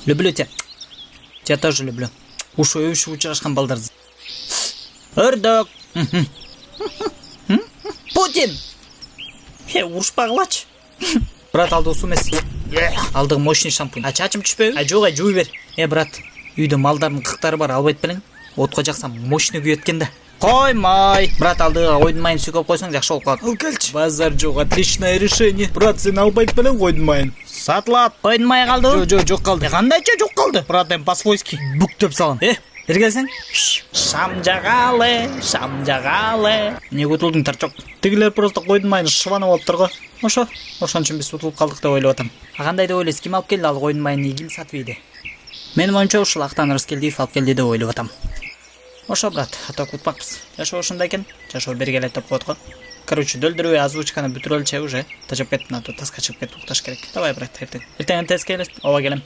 Люблю тебя. Тебя тоже люблю. Уж учрашқан балдар. Үрдік. Путин! Ұрышпағылач. Брат, алды осы емес. Алдығы мощный шампунь. Чачым түшпе? Жоқ, жуй бер. Брат, үйді малдардың қықтары бар, албайт білің. Отқа жақсам мощный күйеткенді. Қоймай. Брат, алдыға ойдың майын сүйкіп қойсаң жақшы ол қалады. Келші. Базар жоқ, отличное решение. Брат, сен албайт білің ойдың майын. Сатылат. Ойдың майы қалды? Жоқ қалды. Қандайша жоқ қалды? Брат, по-свойски бүктеп салам. Бергелсең? Шам жағалы. Не ұтылдың тарчок? Тігілер просто қойдың майын шыванып алып тұрғы. Ошан үшін біз ұтылып қалдық деп ойлап атам. Қандай да ойлес, кем алып келді ал қойдың майын егіл сатып еді. Менің ойымша ұшыл ақтан Рыскелдиев алып келді деп ойлап атам. Ошо, брат, ата кутпақпыз. Жашо ошында екен, жашо бергелет деп қойдық. Короче, дөлдіру озвучканы бүтір өлче уже. Тажап кеттін, аты таска чып кетіп ұқташ керек. Давай, брат, ертең тест келесіп, ова келем.